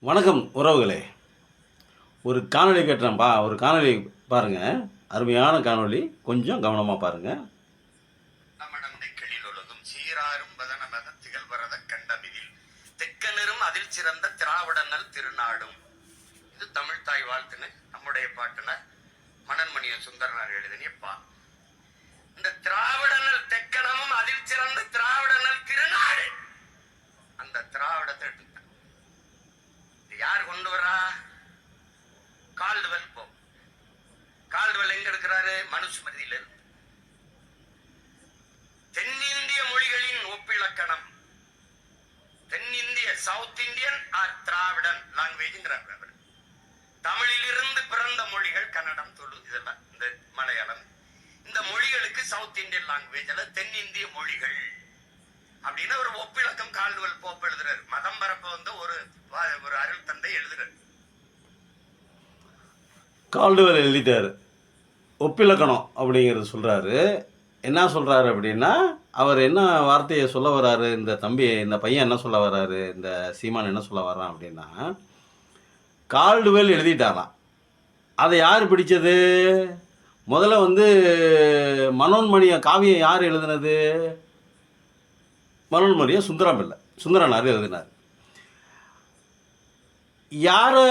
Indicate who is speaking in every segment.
Speaker 1: வணக்கம் உறவுகளே. ஒரு காணொளி கேட்டேன்ப்பா. ஒரு காணொளி பாருங்கள், அருமையான காணொளி, கொஞ்சம் கவனமாக பாருங்கள்.
Speaker 2: நம்மடம் நெக்களில் ஒழுகும் சீராரும் வதனமத திகழ்வரத கண்டமிதில் தெக்கனரும் அதில் சிறந்த திராவிடனல் திருநாடும். இது தமிழ் தாய் வாழ்த்துன்னு நம்முடைய பாட்டுல மணன்மணிய சுந்தரனார் எழுதினியப்பா. இந்த திராவிடனல் தெக்கனமும் அதில் சிறந்த திராவிடனல் திருநாடு, அந்த திராவிடத்தை எடுத்துக்கிட்டான். யார் கொண்டு வரா? Caldwell Pope. கால்டுவெல் எங்க இருக்கிறாரு? மனுஸ்மிருதியில இருந்து. தென்னிந்திய மொழிகளின் ஒப்பிலக்கணம், தென்னிந்திய சவுத் இந்தியன் ஆர் திராவிடன் லாங்குவேஜ்ங்கிறார். தமிழிலிருந்து பிறந்த மொழிகள் கன்னடம், துளு, இதெல்லாம் இந்த மலையாளம். இந்த மொழிகளுக்கு சவுத் இந்தியன் லாங்குவேஜ் அல்ல தென்னிந்திய மொழிகள் அப்படின்னு ஒரு ஒப்பிலக்கம் கால்டுவெல் போப் எழுதுறாரு. மதம் பரப்ப வந்து ஒரு அருள் தந்தை எழுதுறாரு.
Speaker 1: கால்டுவெல் எழுதிட்டார். ஒப்பிலக்கணம் அப்படிங்கிறது சொல்கிறாரு. என்ன சொல்கிறாரு அப்படின்னா, அவர் என்ன வார்த்தையை சொல்ல வர்றாரு, இந்த தம்பி, இந்த பையன் என்ன சொல்ல வர்றாரு, இந்த சீமான் என்ன சொல்ல வர்றான் அப்படின்னா, கால்டுவெல் எழுதிட்டாராம். அதை யார் பிடிச்சது? முதல்ல வந்து மனோன்மணிய காவியம் யார் எழுதுனது? மனோன்மணிய சுந்தரனார் எழுதினார். யாரை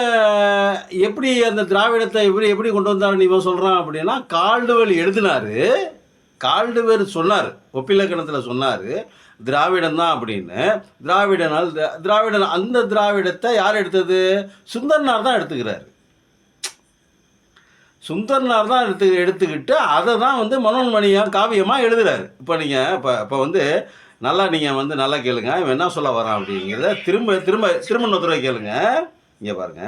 Speaker 1: எப்படி அந்த திராவிடத்தை எப்படி கொண்டு வந்தாருன்னு இவன் சொல்கிறான் அப்படின்னா, கால்டுவெல் எழுதினார். கால்டுவெல் சொன்னார், ஒப்பிலக்கணத்தில் சொன்னார், திராவிடம் தான் அப்படின்னு. திராவிடன் அந்த திராவிடத்தை யார் எடுத்தது? சுந்தரனார் தான் எடுத்துக்கிறார். சுந்தரனார் தான் எடுத்துக்கிட்டு அதை தான் வந்து மனோன்மணியாக காவியமாக எழுதுகிறார். இப்போ நீங்கள் இப்போ வந்து நீங்கள் வந்து நல்லா கேளுங்க, இவன் என்ன சொல்ல வரான் அப்படிங்கிறத திரும்ப திரும்ப திரும்ப இன்னொரு தடவை கேளுங்க. இங்கே பாருங்க,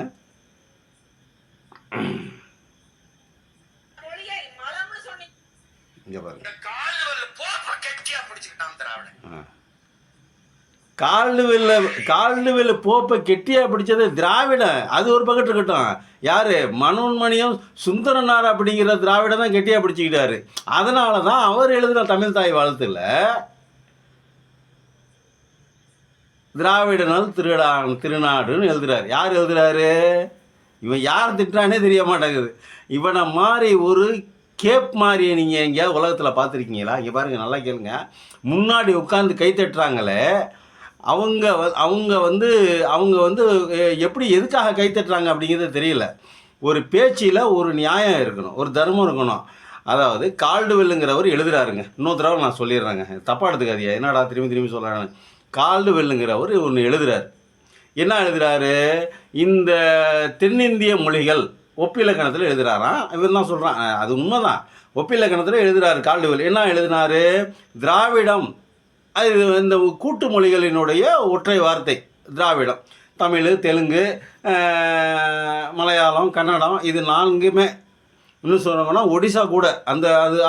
Speaker 1: இங்கே பாருங்க. கால்டுவெல் போப்பை கெட்டியா பிடிச்சது திராவிடம். அது ஒரு பக்கத்து இருக்கட்டும். யாரு? மனோன்மணியம் சுந்தரனார் அப்படிங்கிற திராவிடம் தான் கெட்டியா பிடிச்சிக்கிட்டாரு. அதனால தான் அவர் எழுதுன தமிழ் தாய் வாழ்த்துல திராவிடனால் திருநாடுன்னு எழுதுறாரு. யார் எழுதுறாரு? இவன் யார் திட்டானே தெரிய மாட்டேங்குது. இவனை மாதிரி ஒரு கேப் மாதிரியை நீங்கள் எங்கேயாவது உலகத்தில் பார்த்துருக்கீங்களா? இங்கே பாருங்கள், நல்லா கேளுங்க. முன்னாடி உட்காந்து கை தட்டுறாங்களே, அவங்க வந்து எப்படி எதுக்காக கை தட்டுறாங்க அப்படிங்கிறது தெரியல. ஒரு பேச்சில் ஒரு நியாயம் இருக்கணும், ஒரு தர்மம் இருக்கணும். அதாவது கால்டுவெல்லுங்கிறவர் எழுதுறாருங்க. இன்னொரு தடவை நான் சொல்லிடுறேங்க, தப்பாக எடுத்துக்காதியா, என்னடா திரும்பி திரும்பி சொல்கிறாங்க. கால்டுவெல்லுங்கிறவர் ஒன்று எழுதுறாரு. என்ன எழுதுறாரு? இந்த தென்னிந்திய மொழிகள் ஒப்பிலக்கணத்தில் எழுதுறாராம். இவர் தான் சொல்கிறான், அது உண்மைதான். ஒப்பிலக்கணத்தில் எழுதுறாரு கால்டுவெல். என்ன எழுதினாரு? திராவிடம், அது இந்த கூட்டு மொழிகளினுடைய ஒற்றை வார்த்தை திராவிடம். தமிழ், தெலுங்கு, மலையாளம், கன்னடம், இது நான்குமே. இன்னும் சொல்லணும்னா ஒடிசா கூட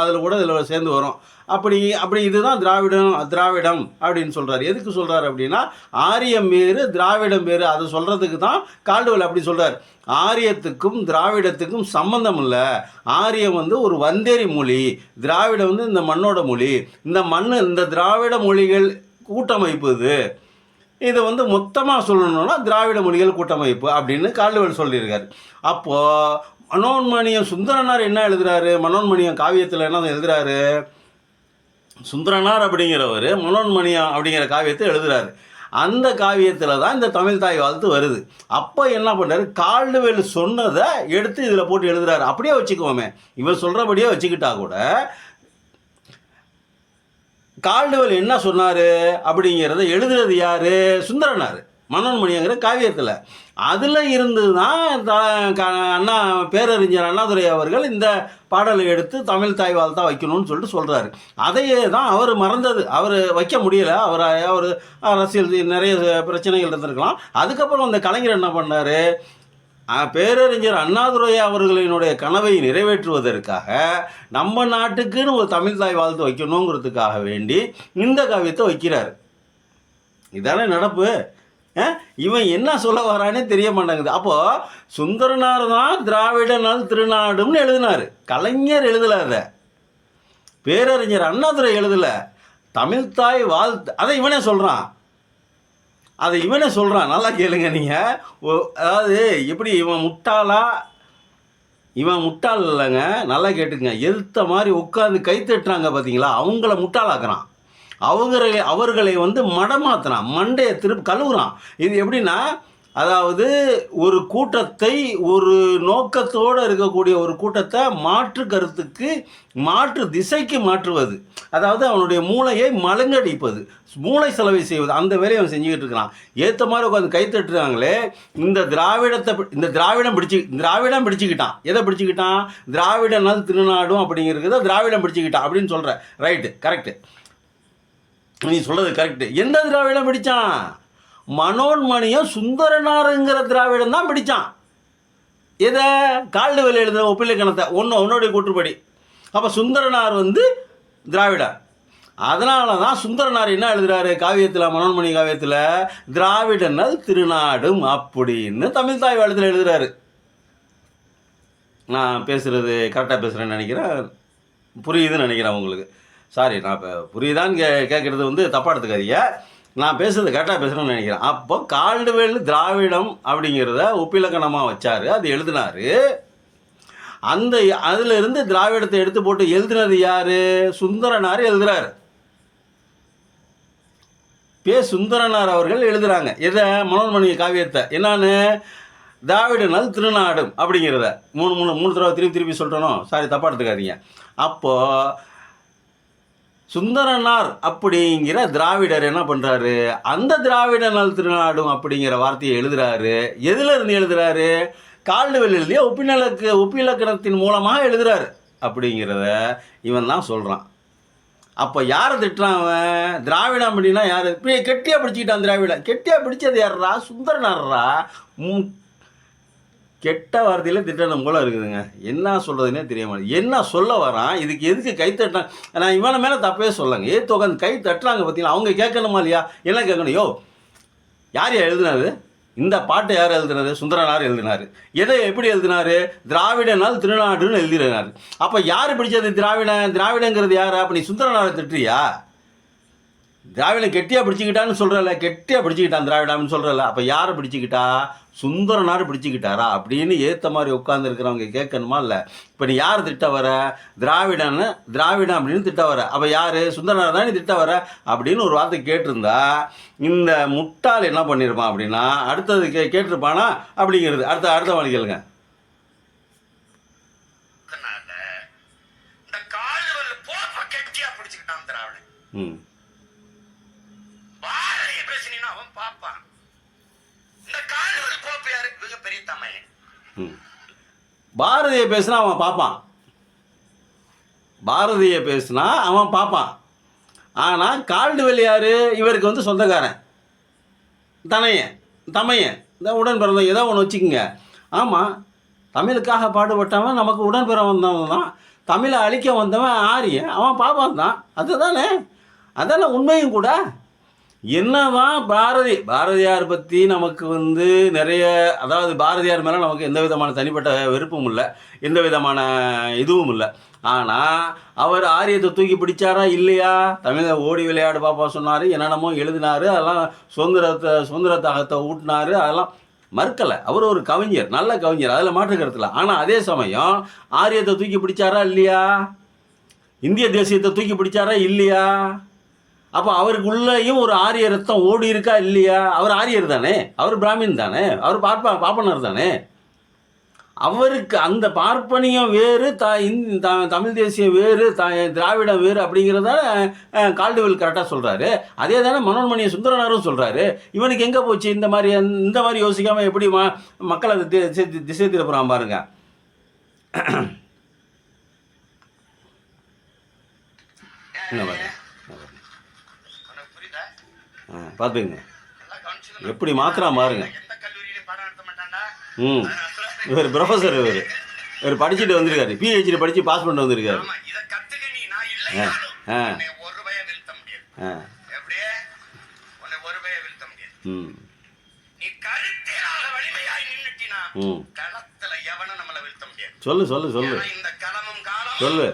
Speaker 1: அதில் கூட இதில் சேர்ந்து வரும். அப்படி இதுதான் திராவிடம் அப்படின்னு சொல்கிறார். எதுக்கு சொல்கிறார் அப்படின்னா, ஆரியம் வேறு திராவிடம் வேறு, அது சொல்கிறதுக்கு தான் கால்டுவெல் அப்படி சொல்கிறார். ஆரியத்துக்கும் திராவிடத்துக்கும் சம்பந்தம் இல்லை. ஆரியம் வந்து ஒரு வந்தேரி மொழி, திராவிடம் வந்து இந்த மண்ணோட மொழி. இந்த திராவிட மொழிகள் கூட்டமைப்பு இதை வந்து மொத்தமாக சொல்லணும்னா திராவிட மொழிகள் கூட்டமைப்பு அப்படின்னு கால்டுவெல் சொல்லியிருக்காரு. அப்போது மனோன்மணியம் சுந்தரனார் என்ன எழுதுறாரு? மனோன்மணியம் காவியத்தில் என்ன எழுதுறாரு? சுந்தரனார் அப்படிங்கிறவர் மனோன்மணியம் அப்படிங்கிற காவியத்தை எழுதுறாரு. அந்த காவியத்தில் தான் இந்த தமிழ் தாய் வாழ்த்து வருது. அப்போ என்ன பண்ணுறாரு? கால்டுவெல் சொன்னதை எடுத்து இதில் போட்டு எழுதுறாரு. அப்படியே வச்சுக்குவோமே, இவர் சொல்கிறபடியே வச்சுக்கிட்டா கூட கால்டுவெல் என்ன சொன்னார் அப்படிங்கிறத எழுதுறது யார்? சுந்தரனார் மனோன்மணியங்கிற காவியத்தில். அதில் இருந்து தான் அண்ணா பேரறிஞர் அண்ணாதுரை அவர்கள் இந்த பாடலை எடுத்து தமிழ் தாய் வாழ்த்தா வைக்கணும்னு சொல்லிட்டு சொல்கிறாரு. அதையே தான் அவர் மறந்தது. அவர் வைக்க முடியலை. அவர் அரசியல் நிறைய பிரச்சனைகள் இருந்திருக்கலாம். அதுக்கப்புறம் அந்த கலைஞர் என்ன பண்ணார்? பேரறிஞர் அண்ணாதுரை அவர்களினுடைய கனவை நிறைவேற்றுவதற்காக நம்ம நாட்டுக்குன்னு ஒரு தமிழ் தாய் வாழ்த்து வைக்கணுங்கிறதுக்காக வேண்டி இந்த காவியத்தை வைக்கிறார். இதானே நடப்பு. இவன் என்ன சொல்ல வரானே தெரிய மாட்டேங்குது. அப்போது சுந்தரனார் தான் திராவிடனால் திருநாடுன்னு எழுதினார். கலைஞர் எழுதலை, பேரறிஞர் அண்ணாதுரை எழுதலை. தமிழ்தாய் வாழ்த்து அதை இவனே சொல்கிறான். அதை இவனே சொல்கிறான், நல்லா கேளுங்க நீங்கள். அதாவது எப்படி இவன் முட்டாள் இல்லைங்க, நல்லா கேட்டுங்க. எதிர்த்த மாதிரி உட்காந்து கை தட்டுறாங்க பார்த்தீங்களா, அவங்கள முட்டாளாக்குறான். அவர்களை வந்து மடமாத்துறான், மண்டையை திருப்பி கழுவுறான். இது எப்படின்னா, அதாவது ஒரு கூட்டத்தை, ஒரு நோக்கத்தோடு இருக்கக்கூடிய ஒரு கூட்டத்தை மாற்று கருத்துக்கு, மாற்று திசைக்கு மாற்றுவது, அதாவது அவனுடைய மூளையை மழுங்கடிப்பது, மூளை செலவை செய்வது, அந்த வேலையை அவன் செஞ்சுக்கிட்டு இருக்கிறான். ஏற்ற மாதிரி உட்காந்து கை தட்டுறாங்களே, இந்த திராவிடம் பிடிச்சிக்கிட்டான். எதை பிடிச்சிக்கிட்டான்? திராவிடனால் திருநாடும் அப்படிங்கிறத திராவிடம் பிடிச்சிக்கிட்டான் அப்படின்னு சொல்கிற. ரைட்டு, கரெக்டு, நீ சொல்கிறது கரெக்டு. எந்த திராவிடம் பிடிச்சான்? மனோன்மணியம் சுந்தரனாருங்கிற திராவிடம் தான் பிடிச்சான். எதை? கால்டுவெல் எழுதுகிற ஒப்பிலக்கணத்தை உன்னுடைய கூற்றுப்படி. அப்போ சுந்தரனார் வந்து திராவிடர். அதனால தான் சுந்தரனார் என்ன எழுதுகிறாரு காவியத்தில், மனோன்மணி காவியத்தில், திராவிடனால் திருநாடும் அப்படின்னு தமிழ் தாய் வாழ்த்தில் எழுதுகிறாரு. நான் பேசுகிறது கரெக்டாக பேசுகிறேன்னு நினைக்கிறேன், புரியுதுன்னு நினைக்கிறேன் உங்களுக்கு. சாரி, நான் இப்போ புரியுதான்னு கேட்குறது வந்து தப்பாக எடுத்துக்காதீங்க. நான் பேசுகிறது கரெக்டாக பேசுகிறேன்னு நினைக்கிறேன். அப்போ கால்டுவெல் திராவிடம் அப்படிங்கிறத ஒப்பிலக்கணமாக வச்சார், அது எழுதினார். அதிலிருந்து திராவிடத்தை எடுத்து போட்டு எழுதினது யார்? சுந்தரனார் எழுதுகிறார். சுந்தரனார் அவர்கள் எழுதுகிறாங்க. எதை? மனோன்மணி காவியத்தை. என்னான்னு? திராவிடனால் திருநாடும் அப்படிங்கிறத மூணு தடவை திருப்பி சொல்கிறனோ, சாரி தப்பாக எடுத்துக்காதீங்க. அப்போது சுந்தரனார் அப்படிங்கிற திராவிடர் என்ன பண்ணுறாரு? அந்த திராவிடனால் திருநாடும் அப்படிங்கிற வார்த்தையை எழுதுகிறாரு. எதில் இருந்து எழுதுகிறாரு? கால்டுவெல் எழுதிய ஒப்பிலக்கணத்தின் மூலமாக எழுதுகிறாரு அப்படிங்கிறத இவன் தான் சொல்கிறான். அப்போ யாரை திட்டுறான் அவன்? திராவிடம் அப்படின்னா யார்? இப்படி கெட்டியாக பிடிச்சிக்கிட்டான் திராவிடம். கெட்டியாக பிடிச்சது யாரா? சுந்தரனார்ரா. கெட்ட வார்த்தையில் திட்டணும் போல் இருக்குதுங்க. என்ன சொல்கிறதுனே தெரிய மாட்டேங்குது. என்ன சொல்ல வரான்? இதுக்கு எதுக்கு கை தட்டான்? நான் இவனை மேலே தப்பே சொல்லங்க. உட்காந்து கை தட்டுறாங்க பார்த்தீங்களா, அவங்க கேட்கணுமா இல்லையா? என்ன கேட்கணும்? யார் எழுதுனாரு இந்த பாட்டை? யார் எழுதுனாரு? சுந்தரனார் எழுதினார். எதை எப்படி எழுதினார்? திராவிடனால் திருநாடுன்னு எழுதினார். அப்போ யார் பிடிச்சது திராவிடங்கிறது யார்? அப்போ நீ சுந்தரனாரை திட்டுறியா? திராவிடம் கெட்டியாக பிடிச்சிக்கிட்டான்னு சொல்கிறல, கெட்டியாக பிடிச்சிக்கிட்டான் திராவிடான்னு சொல்கிறல. அப்போ யாரை பிடிச்சிக்கிட்டா? சுந்தரனார் பிடிச்சிக்கிட்டாரா அப்படின்னு ஏற்ற மாதிரி உட்காந்துருக்கிறவங்க கேட்கணுமா இல்லை? இப்போ நீ யார் திட்ட வர? திராவிடம் அப்படின்னு திட்ட வர. அப்போ யார்? சுந்தரனார் தான் நீ திட்ட வர அப்படின்னு ஒரு வார்த்தை கேட்டிருந்தா இந்த முட்டாள் என்ன பண்ணியிருப்பான் அப்படின்னா, அடுத்தது கேட்டிருப்பானா அப்படிங்கிறது. அடுத்த மாதிரி கேளுங்க. ம், பாரதியை பேசினா அவன் பார்ப்பான். பாரதியை பேசினா அவன் பார்ப்பான். ஆனால் கால்டுவெல் யார்? இவருக்கு வந்து சொந்தக்காரன், தமையன், இந்த உடன் பிறந்தவன், ஏதோ ஒன்று வச்சுக்கோங்க. ஆமாம், தமிழுக்காக பாடுபட்டவன், நமக்கு உடன் பிற வந்தவன் தான். தமிழை அழிக்க வந்தவன் ஆரியன், அவன் பாப்பான் தான். அதானே உண்மையும் கூட. என்னதான் பாரதியார் பற்றி நமக்கு வந்து நிறைய, அதாவது பாரதியார் மேலே நமக்கு எந்த விதமான தனிப்பட்ட வெறுப்பும் இல்லை, எந்த விதமான இதுவும் இல்லை. ஆனால் அவர் ஆரியத்தை தூக்கி பிடிச்சாரா இல்லையா? தமிழை ஓடி விளையாடு பாப்பா சொன்னார், என்னென்னமோ எழுதினார், அதெல்லாம் சுதந்திர தாகத்தை ஊட்டினார், அதெல்லாம் மறுக்கலை. அவர் ஒரு கவிஞர், நல்ல கவிஞர், அதில் மாற்று கருத்தில். ஆனால் அதே சமயம் ஆரியத்தை தூக்கி பிடிச்சாரா இல்லையா? இந்திய தேசியத்தை தூக்கி பிடிச்சாரா இல்லையா? அப்போ அவருக்குள்ளேயும் ஒரு ஆரிய ரத்தம் ஓடி இருக்கா இல்லையா? அவர் ஆரியர் தானே, அவர் பிராமின் தானே, அவர் பாப்பனர் தானே. அவருக்கு அந்த பார்ப்பனியம் வேறு, தமிழ் தேசியம் வேறு, திராவிடம் வேறு அப்படிங்கிறத கால்டுவெல் கரெக்டாக சொல்கிறாரு. அதே தானே மனோன்மணிய சுந்தரனாரும் சொல்கிறாரு. இவனுக்கு எங்கே போச்சு இந்த மாதிரி யோசிக்காமல் எப்படி மக்களை திசை திருப்புறான் பாருங்க. என்ன பாருங்க, பார்த்துங்க எப்படி மாத்திரம் பாருங்க. இவர் ப்ரொஃபஸர், இவர் படிச்சுட்டு வந்திருக்காரு, PhD படித்து பாஸ் பண்ணிட்டு வந்திருக்காரு. சொல்லு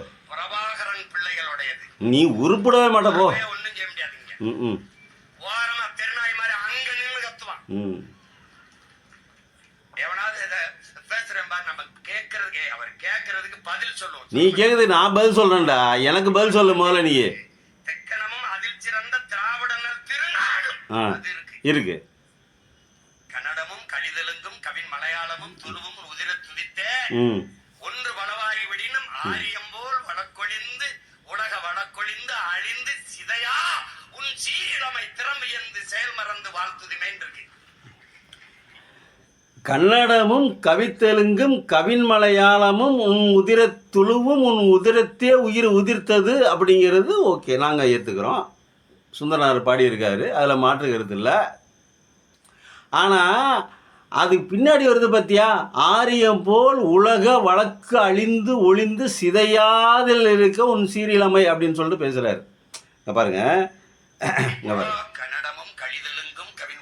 Speaker 1: நீ உருப்படவே மாட்ட போ. ம்.
Speaker 2: எவனாவது இதை பேசுறேன் பாரு, நம்ம கேட்கறதுக்கு அவர் கேட்கறதுக்கு பதில் சொல்லுவோம்.
Speaker 1: நீ கேக்குது, நான் பதில் சொல்றேன்டா. எனக்கு பதில் சொல்லு முதல்ல நீ.
Speaker 2: தெக்கணமும் அதில் சிறந்த திராவிடனர் திருநாடும்
Speaker 1: ஆ
Speaker 2: அது இருக்கு.
Speaker 1: இருக்கு.
Speaker 2: கன்னடமும் கடிதலுங்கும் கவின் மலையாளமும் துளுவும் உதிர துதித்தே
Speaker 1: ம்.
Speaker 2: ஒன்று வளவாகி விடினும் ஆரியம்போல் வழக்கொழிந்து உலக வழக்கொழிந்து அழிந்து சிதையா உன் சீரமை திறமையந்து செயல் மறந்து வாழ்த்துதுமேன் இருக்கு.
Speaker 1: கன்னடமும் கவித்தெலுங்கும் கவின் மலையாளமும் உன் உதிரத் துளுவும் உன் உதிரத்தே உயிர் உதிர்த்தது அப்படிங்கிறது ஓகே, நாங்கள் ஏற்றுக்கிறோம். சுந்தரனார் பாடியிருக்காரு, அதில் மாற்று கருத்து இல்லை. ஆனால் அதுக்கு பின்னாடி வருது பார்த்தியா, ஆரியம் போல் உலக வழக்கு அழிந்து ஒளிந்து சிதையாதில் இருக்க உன் சீரியலமை அப்படின்னு சொல்லிட்டு பேசுகிறாரு. இங்கே பாருங்க, இங்கே பாருங்க,
Speaker 2: கன்னடமும் கடிதலுங்கும் கவின்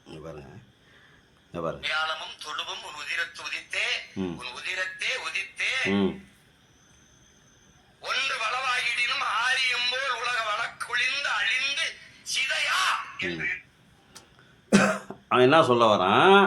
Speaker 1: இங்கே பாருங்க, இங்கே பாருங்க.
Speaker 2: மலையாளமும் தொழுவும் உன் உதிரத்து உதித்தே உன் உதிரத்தே உதித்தே
Speaker 1: ம்.
Speaker 2: ஒன்று வளவாகிடினும் ஆரியம் போல் உலக வழக்கொழிந்து அழிந்து சிதையா என்று.
Speaker 1: அவன் என்ன சொல்ல வரான்,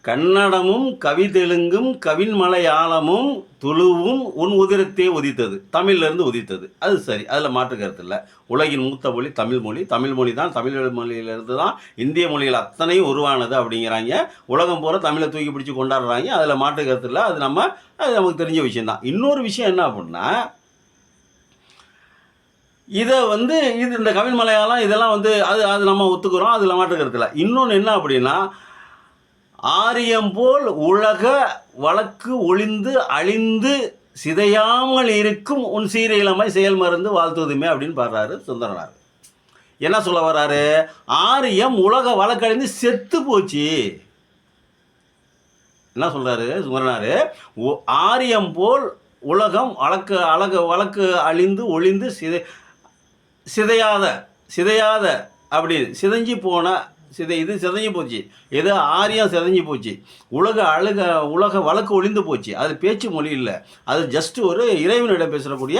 Speaker 1: கன்னடமும் கவிதெலுங்கும் கவின் மலையாளமும் துளுவும் உன் உதிரத்தே உதித்தது, தமிழ்லேருந்து உதித்தது. அது சரி, அதில் மாற்று கருத்து இல்லை. உலகின் மூத்த மொழி தமிழ் மொழி, தமிழ் மொழி தான், தமிழ் மொழியிலிருந்து தான் இந்திய மொழிகள் அத்தனையும் உருவானது அப்படிங்கிறாங்க. உலகம் பூரா தமிழை தூக்கி பிடிச்சி கொண்டாடுறாங்க, அதில் மாற்று கருத்து இல்லை. அது நமக்கு தெரிஞ்ச விஷயந்தான். இன்னொரு விஷயம் என்ன அப்படின்னா, இதை இது இந்த கவின் மலையாளம் இதெல்லாம் அது நம்ம ஒத்துக்கிறோம், அதில் மாற்று கருத்து இல்லை. இன்னொன்று என்ன அப்படின்னா, ஆரியம் போல் உலக வழக்கு ஒளிந்து அழிந்து சிதையாமல் இருக்கும் உன் சீரியலமை செயல் மறந்து வாழ்த்துவதுமே அப்படின்னு பாடுறாரு சுந்தரனார். என்ன சொல்ல வர்றாரு, ஆரியம் உலக வழக்கழிந்து செத்து போச்சு. என்ன சொல்றாரு சுந்தரனார், ஆரியம் போல் உலகம் வழக்கு அழிந்து ஒளிந்து சிதையாத அப்படி சிதைஞ்சி போன இது சிதைஞ்சி போச்சு. எது ஆரியம் சிதைஞ்சி போச்சு, உலக வழக்கு ஒளிந்து போச்சு. அது பேச்சு மொழி இல்லை, அது ஜஸ்ட் ஒரு இறைவனிடம் பேசுகிறக்கூடிய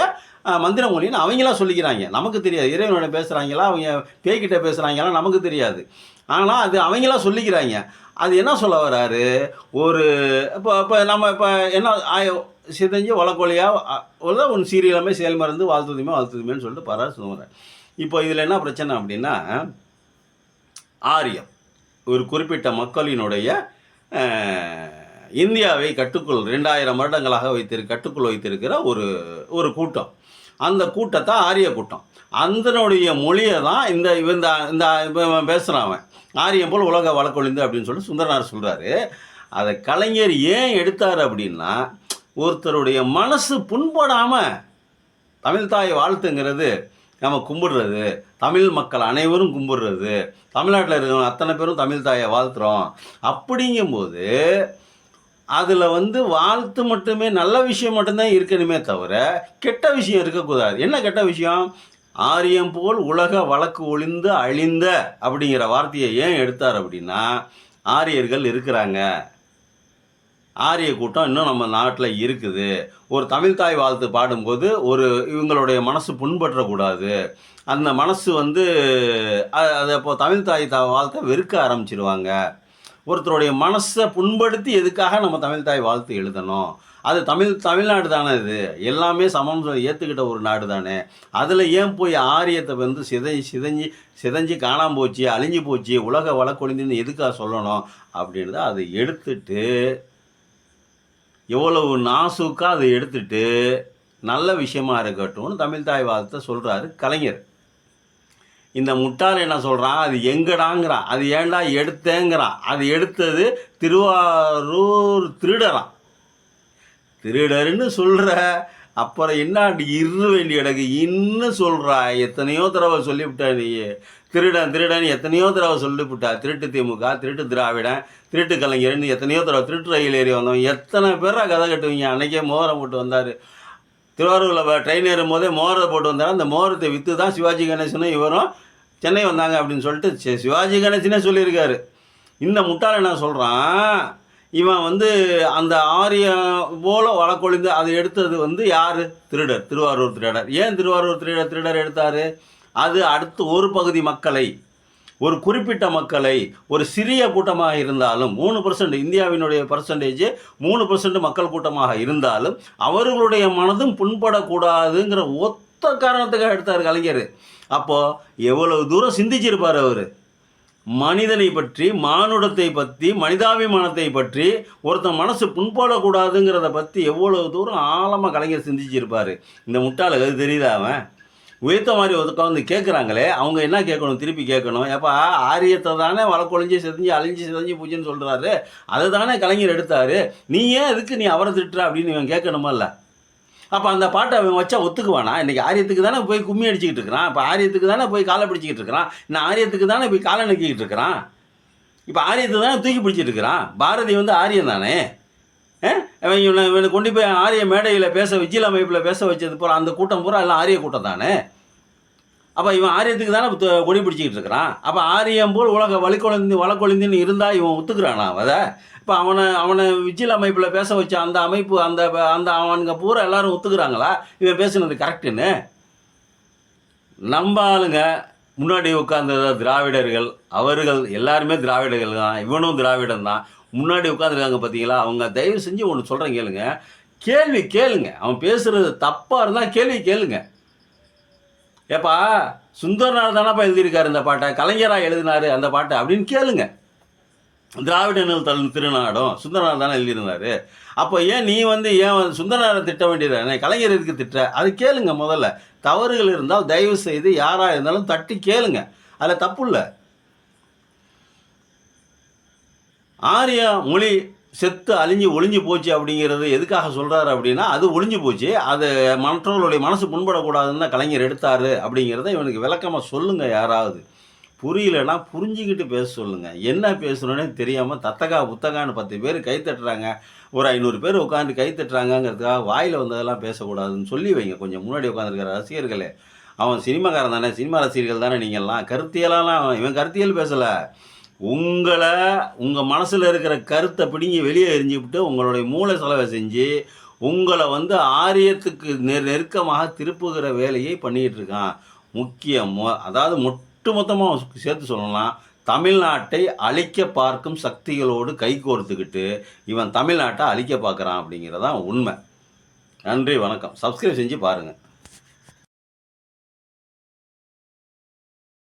Speaker 1: மந்திர மொழின்னு அவங்களாம் சொல்லிக்கிறாங்க. நமக்கு தெரியாது இறைவனிடம் பேசுகிறாங்களா அவங்க பேய்கிட்ட பேசுகிறாங்களா நமக்கு தெரியாது. ஆனால் அது அவங்களாம் சொல்லிக்கிறாங்க. அது என்ன சொல்ல வர்றாரு, ஒரு இப்போ நம்ம என்ன சிதைஞ்சு வழக்கொழியாக உன் சீரியலமே செயல் மறந்து வாழ்த்துதுமேன்னு சொல்லிட்டு பாரு சொல்லுவார். இப்போ இதில் என்ன பிரச்சனை அப்படின்னா, ஆரியம் ஒரு குறிப்பிட்ட மக்களினுடைய இந்தியாவை கட்டுக்குள் 2000 வருடங்களாக கட்டுக்குள் வைத்திருக்கிற ஒரு கூட்டம். அந்த கூட்டத்தை ஆரிய கூட்டம். அதனுடைய மொழியை தான் இந்த பேசுகிறான் அவன். ஆரியம் போல் உலக வழக்கொழிந்து அப்படின்னு சொல்லிட்டு சுந்தரனார் சொல்கிறாரு. அதை கலைஞர் ஏன் எடுத்தார் அப்படின்னா, ஒருத்தருடைய மனசு புண்படாமல் தமிழ் தாய் வாழ்த்துங்கிறது நம்ம கும்பிடுறது, தமிழ் மக்கள் அனைவரும் கும்பிடுறது, தமிழ்நாட்டில் இருக்கிறவங்க அத்தனை பேரும் தமிழ் தாயை வாழ்த்துறோம். அப்படிங்கும்போது அதில் வாழ்த்து மட்டுமே நல்ல விஷயம் மட்டும்தான் இருக்கணுமே தவிர கெட்ட விஷயம் இருக்கக்கூடாது. என்ன கெட்ட விஷயம், ஆரியம் போல் உலக வழக்கு ஒளிந்து அழிந்த அப்படிங்கிற வார்த்தையை ஏன் எடுத்தார் அப்படின்னா, ஆரியர்கள் இருக்கிறாங்க, ஆரிய கூட்டம் இன்னும் நம்ம நாட்டில் இருக்குது. ஒரு தமிழ் தாய் வாழ்த்து பாடும்போது இவங்களுடைய மனசு புண்பற்றக்கூடாது. அந்த மனசு அதை இப்போ தமிழ் தாய் வாழ்த்தை வெறுக்க ஆரம்பிச்சிருவாங்க. ஒருத்தருடைய மனசை புண்படுத்தி எதுக்காக நம்ம தமிழ் தாய் வாழ்த்து எழுதணும்? அது தமிழ்நாடு தானே, இது எல்லாமே சமம் ஏற்றுக்கிட்ட ஒரு நாடு தானே. அதில் ஏன் போய் ஆரியத்தை சிதைஞ்சி காணாமல் போச்சு, அழிஞ்சு போச்சு, உலக வழக்கொழிந்துன்னு எதுக்காக சொல்லணும் அப்படின்றத அதை எடுத்துட்டு, எவ்வளவு நாசுக்கா அதை எடுத்துட்டு நல்ல விஷயமா இருக்கட்டும்னு தமிழ் தாய் வாழ்த்தை சொல்கிறாரு கலைஞர். இந்த முட்டாள் என்ன சொல்கிறான், அது எங்கடாங்கிறான், அது ஏண்டா எடுத்தேங்கிறான். அது எடுத்தது திருவாரூர் திருடரான். திருடருன்னு சொல்கிற அப்புறம் என்ன இரு வேண்டிய இடக்கு இன்னும் சொல்கிறா. எத்தனையோ தடவை சொல்லிவிட்டா நீ, திருடன் எத்தனையோ தடவை சொல்லிவிட்டா. திருட்டு திமுக, திருட்டு திராவிடன், திருட்டு கலைஞர்னு எத்தனையோ தடவை திருட்டு ரயில் ஏறி வந்தவங்க எத்தனை பேராக கதை கட்டுவீங்க. அன்றைக்கே மோதிரம் போட்டு வந்தார் திருவாரூரில், ட்ரெயின் ஏறும் போதே மோதிரம் போட்டு வந்தார். அந்த மோதிரத்தை விற்று தான் சிவாஜி கணேசனும் இவரும் சென்னை வந்தாங்க அப்படின்னு சொல்லிட்டு சிவாஜி கணேசனே சொல்லியிருக்காரு. இந்த முட்டாள் என்ன சொல்கிறான், இவன் அந்த ஆரியம் போல வழக்கொழிந்து அதை எடுத்தது யார், திருடர், திருவாரூர் திருடர். ஏன் திருவாரூர் திருடர் எடுத்தார்? அது அடுத்து ஒரு பகுதி மக்களை, ஒரு குறிப்பிட்ட மக்களை, ஒரு சிறிய கூட்டமாக இருந்தாலும் 3%, இந்தியாவினுடைய பர்சன்டேஜ் 3% மக்கள் கூட்டமாக இருந்தாலும் அவர்களுடைய மனதும் புண்படக்கூடாதுங்கிற ஒத்த காரணத்துக்காக எடுத்தார் கலைஞர். அப்போது எவ்வளவு தூரம் சிந்திச்சிருப்பார் அவர். மனிதனை பற்றி, மானுடத்தை பற்றி, மனிதாபிமானத்தை பற்றி, ஒருத்தன் மனசு புண்படக்கூடாதுங்கிறத பற்றி எவ்வளவு தூரம் ஆழமாக கலைஞர் சிந்திச்சிருப்பார். இந்த முட்டாளுக்கு அது தெரியுதா? அவன் உயர்த்த மாதிரி உட்காந்து கேட்குறாங்களே, அவங்க என்ன கேட்கணும்? திருப்பி கேட்கணும், ஏப்பா ஆரியத்தை தானே வழக்கொழிஞ்சு செஞ்சு அழிஞ்சு செஞ்சு பூஜைன்னு சொல்கிறாரு, அதை தானே கலைஞர் எடுத்தார், நீ ஏன் எதுக்கு நீ அவரை திட்டுற அப்படின்னு இவன் கேட்கணுமா இல்லை? அப்போ அந்த பாட்டை அவன் வச்சா ஒத்துக்குவானா? இன்றைக்கி ஆரியத்துக்கு தானே போய் கும்மி அடிச்சுக்கிட்டு இருக்கிறான், இப்போ ஆரியத்துக்கு தானே போய் காலை பிடிச்சிக்கிட்டு இருக்கிறான், இன்னும் ஆரியத்துக்கு தானே போய் காலை நக்கிக்கிட்டு இருக்கிறான், இப்போ ஆரியத்தை தானே தூக்கி பிடிச்சிட்டு இருக்கிறான். பாரதி வந்து ஆரியம் தானே. இவனை கொண்டு போய் ஆரிய மேடையில் பேச, விஜில் அமைப்பில் பேச வச்சது பூரா அந்த கூட்டம் பூரா எல்லாம் ஆரிய கூட்டம் தானே. அப்போ இவன் ஆரியத்துக்கு தானே கொடி பிடிச்சிக்கிட்டு இருக்கிறான். அப்போ ஆரியம் போல் உலக வழக்கொழிந்துன்னு இருந்தால் இவன் ஒத்துக்கிறானா அதை? இப்போ அவனை விஜில் அமைப்பில் பேச வச்ச அந்த அமைப்பு, அந்த அவனுங்க பூரா எல்லாரும் ஒத்துக்கிறாங்களா இவன் பேசுனது கரெக்டுன்னு? நம்ம ஆளுங்க முன்னாடி உட்கார்ந்தத திராவிடர்கள், அவர்கள் எல்லாருமே திராவிடர்கள் தான், இவனும் திராவிடன் தான். முன்னாடி உட்காந்துருக்காங்க பார்த்தீங்களா? அவங்க தயவு செஞ்சு ஒன்று சொல்கிறேன் கேளுங்க, கேள்வி கேளுங்க. அவன் பேசுகிறது தப்பாக இருந்தால் கேள்வி கேளுங்க. ஏப்பா சுந்தரனார் தானப்பா எழுதியிருக்காரு இந்த பாட்டை, கலைஞராக எழுதினாரு அந்த பாட்டை அப்படின்னு கேளுங்க. திராவிடர்கள் திருநாடும் சுந்தரனார் தானே எழுதியிருந்தார். அப்போ ஏன் நீ வந்து ஏன் சுந்தரனாரை திட்ட வேண்டியதானே, கலைஞர் எதுக்கு திட்ட? அது கேளுங்க. முதல்ல தவறுகள் இருந்தால் தயவு செய்து யாராக இருந்தாலும் தட்டி கேளுங்க, அதில் தப்பு இல்லை. ஆரிய மொழி செத்து அழிஞ்சு ஒளிஞ்சு போச்சு அப்படிங்கிறது எதுக்காக சொல்கிறாரு அப்படின்னா, அது ஒளிஞ்சு போச்சு, அது மற்றவர்களுடைய மனசு புண்படக்கூடாதுன்னு தான் கலைஞர் எடுத்தார் அப்படிங்கிறத இவனுக்கு விளக்கமாக சொல்லுங்கள். யாராவது புரியலைன்னா புரிஞ்சுக்கிட்டு பேச சொல்லுங்கள். என்ன பேசணுன்னே தெரியாமல் தத்தகா புத்தகான்னு 10 பேர் கைத்தட்டுறாங்க, ஒரு 500 பேர் உட்காந்து கைத்தட்டுறாங்கங்கிறதுக்காக வாயில் வந்ததெல்லாம் பேசக்கூடாதுன்னு சொல்லி வைங்க. கொஞ்சம் முன்னாடி உட்காந்துருக்கிற ரசிகர்களே, அவன் சினிமாக்காரன் தானே, சினிமா ரசிகர்கள் தானே நீங்கள்லாம். கருத்தியலாம் இவன் கருத்தியல் பேசலை, உங்கள் மனசில் இருக்கிற கருத்தை பிடிங்கி வெளியே எரிஞ்சுவிட்டு உங்களுடைய மூளை செலவை செஞ்சு உங்களை வந்து ஆரியத்துக்கு நெருக்கமாக திருப்புகிற வேலையை பண்ணிகிட்டு இருக்கான். அதாவது ஒட்டுமொத்தமாக சேர்த்து சொல்லலாம், தமிழ்நாட்டை அழிக்க பார்க்கும் சக்திகளோடு கைகோர்த்துக்கிட்டு இவன் தமிழ்நாட்டை அழிக்க பார்க்குறான் அப்படிங்கிறதான் உண்மை. நன்றி, வணக்கம். சப்ஸ்கிரைப் செஞ்சு பாருங்கள்.